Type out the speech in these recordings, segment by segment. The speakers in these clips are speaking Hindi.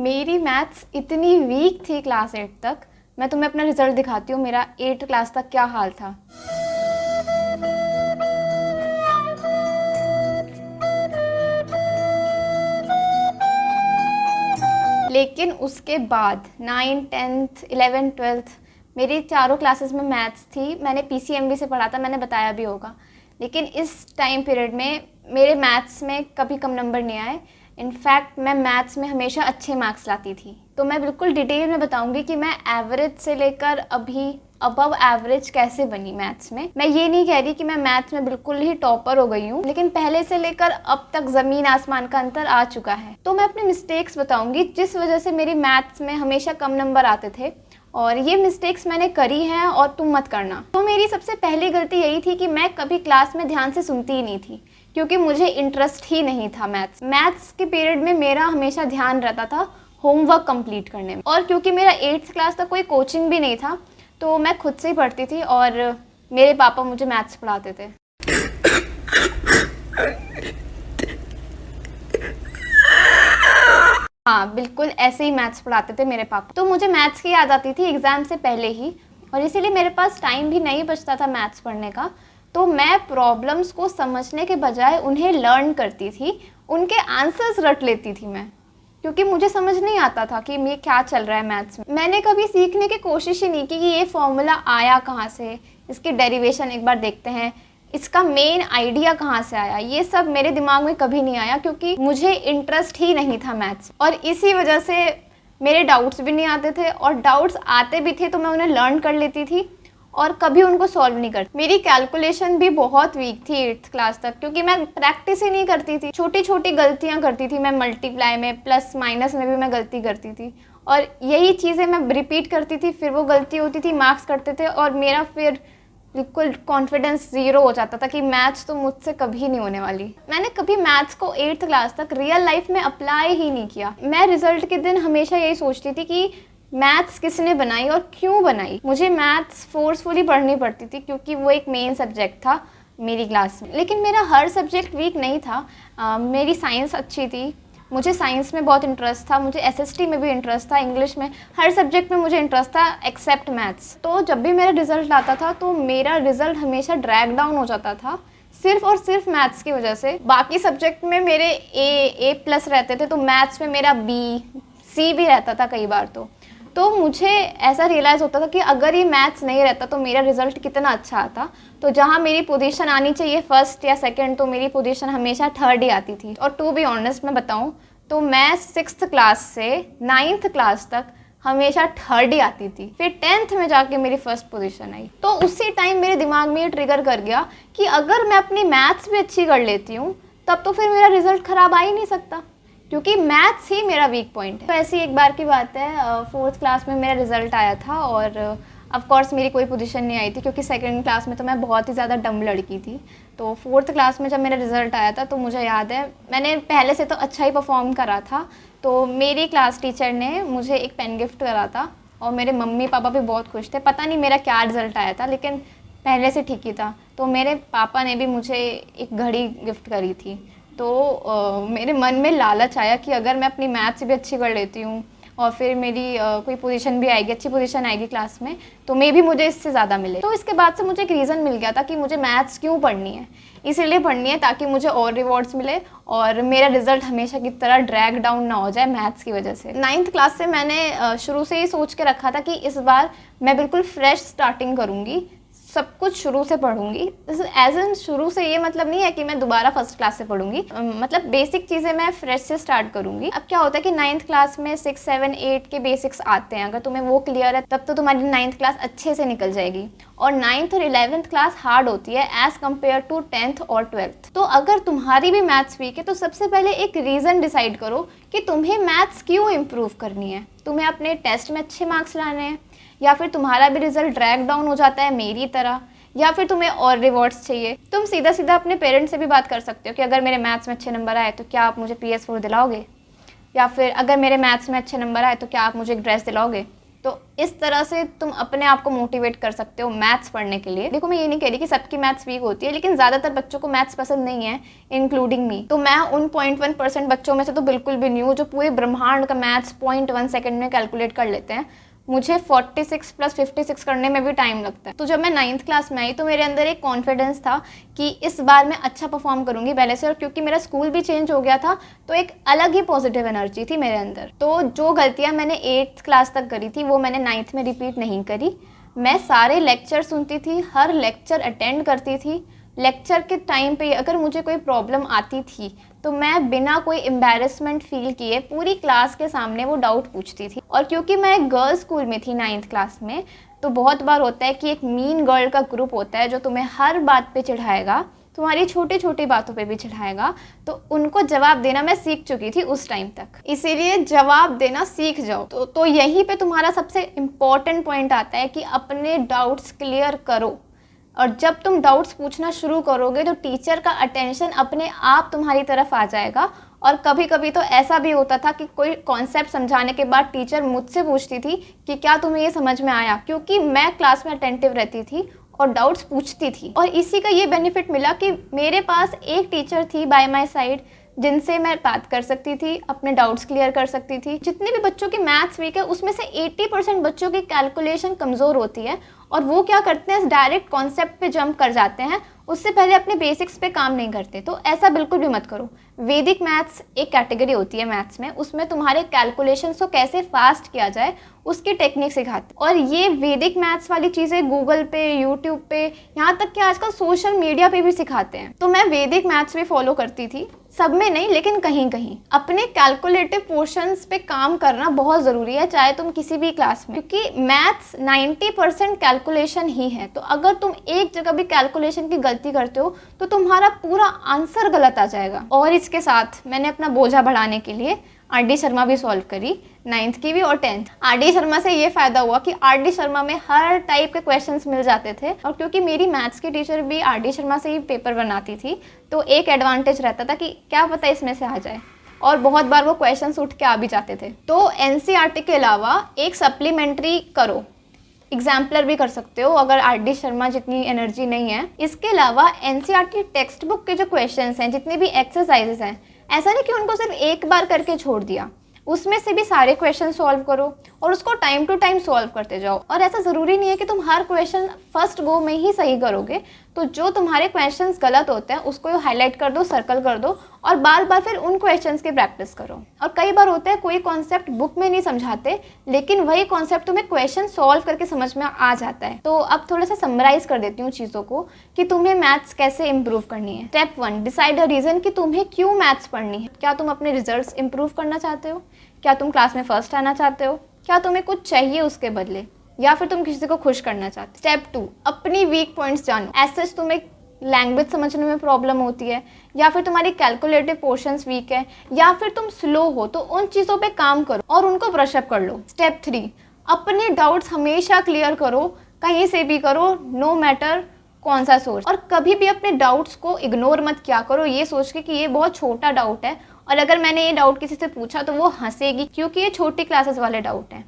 मेरी मैथ्स इतनी वीक थी क्लास 8 तक। मैं तुम्हें अपना रिजल्ट दिखाती हूँ, मेरा 8 क्लास तक क्या हाल था। लेकिन उसके बाद 9, 10th, 11, 12th मेरी चारों क्लासेस में मैथ्स थी। मैंने पीसीएमबी से पढ़ा था, मैंने बताया भी होगा। लेकिन इस टाइम पीरियड में मेरे मैथ्स में कभी कम नंबर नहीं आए। इनफैक्ट मैं मैथ्स में हमेशा अच्छे मार्क्स लाती थी। तो मैं बिल्कुल डिटेल में बताऊंगी कि मैं एवरेज से लेकर अभी अबव एवरेज कैसे बनी मैथ्स में। मैं ये नहीं कह रही कि मैं मैथ्स में बिल्कुल ही टॉपर हो गई हूँ, लेकिन पहले से लेकर अब तक ज़मीन आसमान का अंतर आ चुका है। तो मैं अपने मिस्टेक्स बताऊंगी जिस वजह से मेरी मैथ्स में हमेशा कम नंबर आते थे, और ये मिस्टेक्स मैंने करी हैं और तुम मत करना। तो मेरी सबसे पहली गलती यही थी कि मैं कभी क्लास में ध्यान से सुनती ही नहीं थी, क्योंकि मुझे इंटरेस्ट ही नहीं था मैथ्स के पीरियड में। मेरा हमेशा ध्यान रहता था होमवर्क कंप्लीट करने में, और क्योंकि मेरा 8th क्लास तक कोई कोचिंग भी नहीं था तो मैं खुद से ही पढ़ती थी, और मेरे पापा मुझे मैथ्स पढ़ाते थे। हाँ, बिल्कुल ऐसे ही मैथ्स पढ़ाते थे मेरे पापा। तो मुझे मैथ्स की याद आती थी एग्ज़ाम से पहले ही, और इसीलिए मेरे पास टाइम भी नहीं बचता था मैथ्स पढ़ने का। तो मैं प्रॉब्लम्स को समझने के बजाय उन्हें लर्न करती थी, उनके आंसर्स रट लेती थी मैं, क्योंकि मुझे समझ नहीं आता था कि ये क्या चल रहा है मैथ्स में। मैंने कभी सीखने की कोशिश ही नहीं की कि ये फॉर्मूला आया कहाँ से, इसकी डेरिवेशन एक बार देखते हैं, इसका मेन आइडिया कहाँ से आया। ये सब मेरे दिमाग में कभी नहीं आया, क्योंकि मुझे इंटरेस्ट ही नहीं था मैथ्स, और इसी वजह से मेरे डाउट्स भी नहीं आते थे, और डाउट्स आते भी थे तो मैं उन्हें लर्न कर लेती थी और कभी उनको सॉल्व नहीं करती। मेरी कैलकुलेशन भी बहुत वीक थी 8th क्लास तक, क्योंकि मैं प्रैक्टिस ही नहीं करती थी। छोटी छोटी गलतियाँ करती थी मैं, मल्टीप्लाई में, प्लस माइनस में भी मैं गलती करती थी, और यही चीज़ें मैं रिपीट करती थी। फिर वो गलती होती थी, मार्क्स कटते थे, और मेरा फिर बिल्कुल कॉन्फिडेंस ज़ीरो हो जाता था कि मैथ्स तो मुझसे कभी नहीं होने वाली। मैंने कभी मैथ्स को 8th क्लास तक रियल लाइफ में अप्लाई ही नहीं किया। मैं रिजल्ट के दिन हमेशा यही सोचती थी कि मैथ्स किसने बनाई और क्यों बनाई। मुझे मैथ्स फोर्सफुली पढ़नी पड़ती थी, क्योंकि वो एक मेन सब्जेक्ट था मेरी क्लास में। लेकिन मेरा हर सब्जेक्ट वीक नहीं था। मेरी साइंस अच्छी थी, मुझे साइंस में बहुत इंटरेस्ट था, मुझे एसएसटी में भी इंटरेस्ट था, इंग्लिश में, हर सब्जेक्ट में मुझे इंटरेस्ट था एक्सेप्ट मैथ्स। तो जब भी मेरा रिजल्ट आता था तो मेरा रिजल्ट हमेशा ड्रैग डाउन हो जाता था, सिर्फ और सिर्फ मैथ्स की वजह से। बाकी सब्जेक्ट में मेरे ए प्लस रहते थे, तो मैथ्स में मेरा बी सी भी रहता था कई बार। तो मुझे ऐसा रियलाइज़ होता था कि अगर ये मैथ्स नहीं रहता तो मेरा रिजल्ट कितना अच्छा आता। तो जहाँ मेरी पोजीशन आनी चाहिए फर्स्ट या सेकंड, तो मेरी पोजीशन हमेशा थर्ड ही आती थी। और टू बी ऑनेस्ट मैं बताऊँ तो मैं 6th क्लास से 9th क्लास तक हमेशा थर्ड ही आती थी। फिर 10th में जाके मेरी फर्स्ट पोजीशन आई। तो उसी टाइम मेरे दिमाग में ये ट्रिगर कर गया कि अगर मैं अपनी मैथ्स भी अच्छी कर लेती हूँ तब तो फिर मेरा रिजल्ट ख़राब आ ही नहीं सकता, क्योंकि मैथ्स ही मेरा वीक पॉइंट है। तो ऐसी एक बार की बात है, 4th क्लास में मेरा रिज़ल्ट आया था, और ऑफ कोर्स मेरी कोई पोजीशन नहीं आई थी, क्योंकि 2nd क्लास में तो मैं बहुत ही ज़्यादा डम लड़की थी। तो 4th क्लास में जब मेरा रिज़ल्ट आया था तो मुझे याद है मैंने पहले से तो अच्छा ही परफॉर्म करा था। तो मेरी क्लास टीचर ने मुझे एक पेन गिफ्ट करा था, और मेरे मम्मी पापा भी बहुत खुश थे। पता नहीं मेरा क्या रिज़ल्ट आया था, लेकिन पहले से ठीक ही था। तो मेरे पापा ने भी मुझे एक घड़ी गिफ्ट करी थी। तो मेरे मन में लालच आया कि अगर मैं अपनी मैथ्स भी अच्छी कर लेती हूँ और फिर मेरी कोई पोजीशन भी आएगी, अच्छी पोजीशन आएगी क्लास में, तो मे भी मुझे इससे ज़्यादा मिले। तो इसके बाद से मुझे एक रीज़न मिल गया था कि मुझे मैथ्स क्यों पढ़नी है। इसीलिए पढ़नी है ताकि मुझे और रिवॉर्ड्स मिले, और मेरा रिजल्ट हमेशा की तरह ड्रैग डाउन ना हो जाए मैथ्स की वजह से। 9th क्लास से मैंने शुरू से ही सोच के रखा था कि इस बार मैं बिल्कुल फ्रेश स्टार्टिंग करूँगी, सब कुछ शुरू से पढ़ूंगी। एज इन शुरू से ये मतलब नहीं है कि मैं दोबारा फर्स्ट क्लास से पढ़ूंगी, मतलब बेसिक चीज़ें मैं फ्रेश से स्टार्ट करूंगी। अब क्या होता है कि 9th क्लास में 6, 7, 8 के बेसिक्स आते हैं, अगर तुम्हें वो क्लियर है तब तो तुम्हारी 9th क्लास अच्छे से निकल जाएगी। और 9th और 11th क्लास हार्ड होती है एज़ कम्पेयर टू 10th और 12th। तो अगर तुम्हारी भी मैथ्स वीक है तो सबसे पहले एक रीज़न डिसाइड करो कि तुम्हें मैथ्स क्यों इम्प्रूव करनी है। तुम्हें अपने टेस्ट में अच्छे मार्क्स लाने हैं, या फिर तुम्हारा भी रिजल्ट ड्रैग डाउन हो जाता है मेरी तरह, या फिर तुम्हें और रिवॉर्ड्स चाहिए। तुम सीधा सीधा अपने पेरेंट्स से भी बात कर सकते हो कि अगर मेरे मैथ्स में अच्छे नंबर आए तो क्या आप मुझे PS4 दिलाओगे, या फिर अगर मेरे मैथ्स में अच्छे नंबर आए तो क्या आप मुझे एक ड्रेस दिलाओगे। तो इस तरह से तुम अपने आप को मोटिवेट कर सकते हो मैथ्स पढ़ने के लिए। देखो मैं ये नहीं कह रही कि सबकी मैथ्स वीक होती है, लेकिन ज़्यादातर बच्चों को मैथ्स पसंद नहीं है, इंक्लूडिंग मी। तो मैं उन 0.1% बच्चों में से तो बिल्कुल भी नहीं हूँ जो पूरे ब्रह्मांड का मैथ्स 0.1 सेकंड में कैलकुलेट कर लेते हैं। मुझे 46 + 56 करने में भी टाइम लगता है। तो जब मैं 9th क्लास में आई तो मेरे अंदर एक कॉन्फिडेंस था कि इस बार मैं अच्छा परफॉर्म करूंगी पहले से, और क्योंकि मेरा स्कूल भी चेंज हो गया था तो एक अलग ही पॉजिटिव एनर्जी थी मेरे अंदर। तो जो गलतियां मैंने 8th क्लास तक करी थी वो मैंने 9th में रिपीट नहीं करी। मैं सारे लेक्चर सुनती थी, हर लेक्चर अटेंड करती थी। लेक्चर के टाइम पे अगर मुझे कोई प्रॉब्लम आती थी तो मैं बिना कोई एम्बैरेसमेंट फील किए पूरी क्लास के सामने वो डाउट पूछती थी। और क्योंकि मैं एक गर्ल्स स्कूल में थी 9th क्लास में, तो बहुत बार होता है कि एक मीन गर्ल का ग्रुप होता है जो तुम्हें हर बात पे चिढ़ाएगा, तुम्हारी छोटी छोटी बातों पे भी चिढ़ाएगा। तो उनको जवाब देना मैं सीख चुकी थी उस टाइम तक, इसीलिए जवाब देना सीख जाओ। तो यहीं पे तुम्हारा सबसे इम्पॉर्टेंट पॉइंट आता है कि अपने डाउट्स क्लियर करो। और जब तुम डाउट्स पूछना शुरू करोगे तो टीचर का अटेंशन अपने आप तुम्हारी तरफ आ जाएगा। और कभी कभी तो ऐसा भी होता था कि कोई कॉन्सेप्ट समझाने के बाद टीचर मुझसे पूछती थी कि क्या तुम्हें ये समझ में आया, क्योंकि मैं क्लास में अटेंटिव रहती थी और डाउट्स पूछती थी। और इसी का ये बेनिफिट मिला कि मेरे पास एक टीचर थी बाय माय साइड जिनसे मैं बात कर सकती थी, अपने डाउट्स क्लियर कर सकती थी। जितने भी बच्चों की मैथ्स वीक है उसमें से 80% बच्चों की कैलकुलेशन कमज़ोर होती है और वो क्या करते हैं, डायरेक्ट कॉन्सेप्ट पे जंप कर जाते हैं, उससे पहले अपने बेसिक्स पे काम नहीं करते। तो ऐसा बिल्कुल भी मत करो। वैदिक मैथ्स एक कैटेगरी होती है मैथ्स में, उसमें तुम्हारे कैलकुलेशंस को कैसे फास्ट किया जाए उसकी टेक्निक सिखाते। और ये वैदिक मैथ्स वाली चीज़ें गूगल पे, यूट्यूब पे, यहाँ तक कि आजकल सोशल मीडिया पे भी सिखाते हैं। तो मैं वैदिक मैथ्स भी फॉलो करती थी, सब में नहीं लेकिन कहीं कहीं। अपने कैलकुलेटिव पोर्शंस पे काम करना बहुत ज़रूरी है, चाहे तुम किसी भी क्लास में, क्योंकि मैथ्स 90% कैलकुलेशन ही है। तो अगर तुम एक जगह भी कैलकुलेशन की गलती करते हो तो तुम्हारा पूरा आंसर गलत आ जाएगा। और इसके साथ मैंने अपना बोझा बढ़ाने के लिए आर.डी. शर्मा भी सॉल्व करी, 9th की भी और 10th। आर.डी. शर्मा से ये फ़ायदा हुआ कि आर.डी. शर्मा में हर टाइप के क्वेश्चंस मिल जाते थे, और क्योंकि मेरी मैथ्स की टीचर भी आर.डी. शर्मा से ही पेपर बनाती थी तो एक एडवांटेज रहता था कि क्या पता इसमें से आ जाए, और बहुत बार वो क्वेश्चंस उठ के आ भी जाते थे। तो एनसीईआरटी के अलावा एक सप्लीमेंट्री करो, एग्जाम्पलर भी कर सकते हो अगर आर.डी. शर्मा जितनी एनर्जी नहीं है। इसके अलावा एनसीईआरटी टेक्स्ट बुक के जो क्वेश्चंस हैं, जितने भी एक्सरसाइजेस हैं, ऐसा नहीं कि उनको सिर्फ एक बार करके छोड़ दिया, उसमें से भी सारे क्वेश्चन सॉल्व करो और उसको टाइम टू टाइम सॉल्व करते जाओ। और ऐसा ज़रूरी नहीं है कि तुम हर क्वेश्चन फर्स्ट गो में ही सही करोगे। तो जो तुम्हारे क्वेश्चंस गलत होते हैं उसको हाईलाइट कर दो, सर्कल कर दो, और बार बार फिर उन क्वेश्चंस की प्रैक्टिस करो। और कई बार होता है कोई कॉन्सेप्ट बुक में नहीं समझाते, लेकिन वही कॉन्सेप्ट तुम्हें क्वेश्चन सॉल्व करके समझ में आ जाता है। तो अब थोड़ा सा समराइज कर देती हूँ चीज़ों को कि तुम्हें मैथ्स कैसे इंप्रूव करनी है। स्टेप 1, डिसाइड अ रीज़न कि तुम्हें क्यों मैथ्स पढ़नी है। क्या तुम अपने रिजल्ट्स इंप्रूव करना चाहते हो? क्या तुम क्लास में फर्स्ट आना चाहते हो? क्या तुम्हें कुछ चाहिए उसके बदले, या फिर तुम किसी को खुश करना चाहते हो? स्टेप 2, अपनी वीक पॉइंट्स जानो। ऐसे तुम्हें लैंग्वेज समझने में प्रॉब्लम होती है, या फिर तुम्हारी कैलकुलेटिव पोर्शंस वीक है, या फिर तुम स्लो हो, तो उन चीज़ों पे काम करो और उनको ब्रश अप कर लो। स्टेप 3, अपने डाउट्स हमेशा क्लियर करो, कहीं से भी करो, नो मैटर कौन सा सोर्स। और कभी भी अपने डाउट्स को इग्नोर मत किया करो ये सोच के कि ये बहुत छोटा डाउट है, और अगर मैंने ये डाउट किसी से पूछा तो वो हंसेगी क्योंकि ये छोटी क्लासेस वाले डाउट हैं।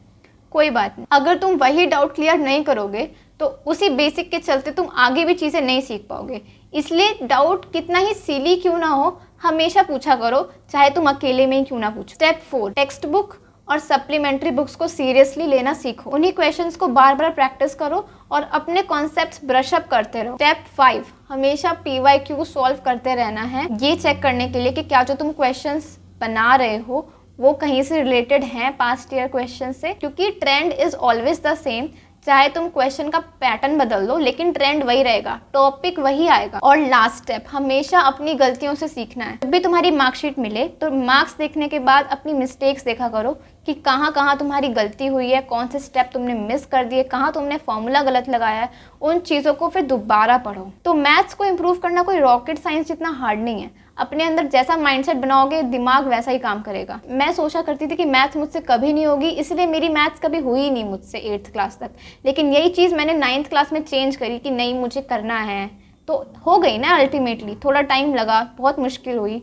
कोई बात नहीं, अगर तुम वही डाउट क्लियर नहीं करोगे तो उसी बेसिक के चलते तुम आगे भी चीज़ें नहीं सीख पाओगे। इसलिए डाउट कितना ही सिली क्यों ना हो, हमेशा पूछा करो, चाहे तुम अकेले में ही क्यों ना पूछो। स्टेप 4, टेक्स्ट बुक और सप्लीमेंट्री बुक्स को सीरियसली लेना सीखो। उन्हीं क्वेश्चंस को बार बार प्रैक्टिस करो और अपने कॉन्सेप्ट्स ब्रश अप करते रहो। स्टेप 5, हमेशा PYQ सॉल्व करते रहना है, ये चेक करने के लिए कि क्या जो तुम क्वेश्चंस बना रहे हो वो कहीं से रिलेटेड हैं पास्ट ईयर क्वेश्चन से, क्योंकि trend is always the same. चाहे तुम क्वेश्चन का पैटर्न बदल दो लेकिन ट्रेंड वही रहेगा, टॉपिक वही आएगा। और लास्ट स्टेप, हमेशा अपनी गलतियों से सीखना है। जब भी तुम्हारी मार्कशीट मिले तो मार्क्स देखने के बाद अपनी मिस्टेक्स देखा करो कि कहाँ कहाँ तुम्हारी गलती हुई है, कौन से स्टेप तुमने मिस कर दिए, कहाँ तुमने फॉर्मूला गलत लगाया है, उन चीज़ों को फिर दोबारा पढ़ो। तो मैथ्स को इम्प्रूव करना कोई रॉकेट साइंस जितना हार्ड नहीं है। अपने अंदर जैसा माइंडसेट बनाओगे दिमाग वैसा ही काम करेगा। मैं सोचा करती थी कि मैथ्स मुझसे कभी नहीं होगी, इसलिए मेरी मैथ्स कभी हुई ही नहीं मुझसे 8th क्लास तक। लेकिन यही चीज़ मैंने 9th क्लास में चेंज करी कि नहीं मुझे करना है, तो हो गई ना अल्टीमेटली। थोड़ा टाइम लगा, बहुत मुश्किल हुई,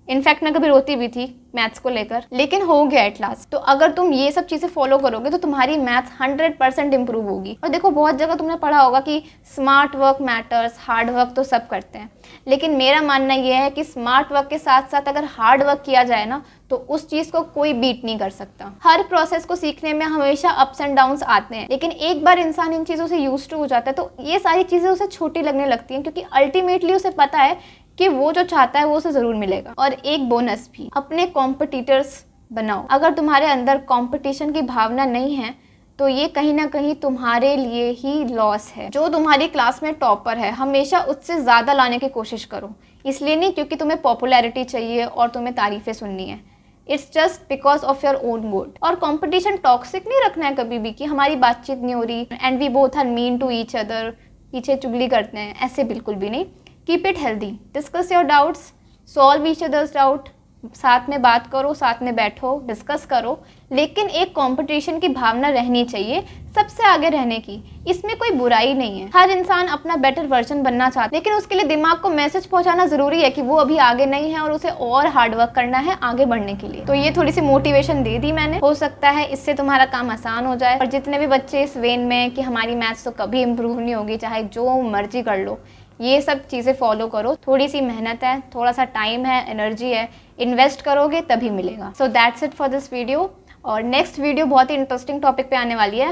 इनफैक्ट मैं कभी रोती भी थी मैथ्स को लेकर, लेकिन हो गया एट लास्ट। तो अगर तुम ये सब चीज़ें फॉलो करोगे तो तुम्हारी मैथ्स 100% इम्प्रूव होगी। और देखो, बहुत जगह तुमने पढ़ा होगा कि smart work matters, hard work तो सब करते हैं, लेकिन मेरा मानना ये है कि स्मार्ट वर्क के साथ साथ अगर हार्ड वर्क किया जाए ना तो उस चीज़ को कोई बीट नहीं कर सकता। हर प्रोसेस को सीखने में हमेशा अप्स एंड डाउन्स आते हैं, लेकिन एक बार इंसान इन चीज़ों से यूज्ड टू हो जाता है तो ये सारी चीज़ें उसे छोटी लगने लगती हैं, क्योंकि अल्टीमेटली उसे पता है कि वो जो चाहता है वो उसे ज़रूर मिलेगा। और एक बोनस भी, अपने कॉम्पिटिटर्स बनाओ। अगर तुम्हारे अंदर कंपटीशन की भावना नहीं है तो ये कहीं ना कहीं तुम्हारे लिए ही लॉस है। जो तुम्हारी क्लास में टॉपर है हमेशा उससे ज़्यादा लाने की कोशिश करो, इसलिए नहीं क्योंकि तुम्हें पॉपुलैरिटी चाहिए और तुम्हें तारीफ़ें सुननी है, it's just because of your own good. और कंपटीशन टॉक्सिक नहीं रखना है कभी भी कि हमारी बातचीत नहीं हो रही and we both are mean to each other, पीछे चुगली करते हैं, ऐसे बिल्कुल भी नहीं। Keep it healthy, discuss your doubts, solve each other's doubt, साथ में बात करो, साथ में बैठो, डिस्कस करो, लेकिन एक कंपटीशन की भावना रहनी चाहिए, सबसे आगे रहने की। इसमें कोई बुराई नहीं है, हर इंसान अपना बेटर वर्जन बनना चाहता है, लेकिन उसके लिए दिमाग को मैसेज पहुंचाना ज़रूरी है कि वो अभी आगे नहीं है और उसे और हार्ड वर्क करना है आगे बढ़ने के लिए। तो ये थोड़ी सी मोटिवेशन दे दी मैंने, हो सकता है इससे तुम्हारा काम आसान हो जाए। और जितने भी बच्चे इस वेन में कि हमारी मैथ्स तो कभी इम्प्रूव नहीं होगी, चाहे जो मर्जी कर लो, ये सब चीज़ें फॉलो करो। थोड़ी सी मेहनत है, थोड़ा सा टाइम है, एनर्जी है, इन्वेस्ट करोगे तभी मिलेगा। So that's it for this video. और नेक्स्ट वीडियो बहुत ही इंटरेस्टिंग टॉपिक पे आने वाली है,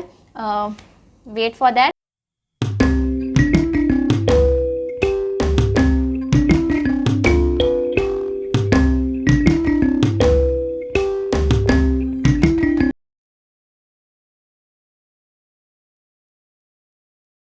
वेट फॉर दैट।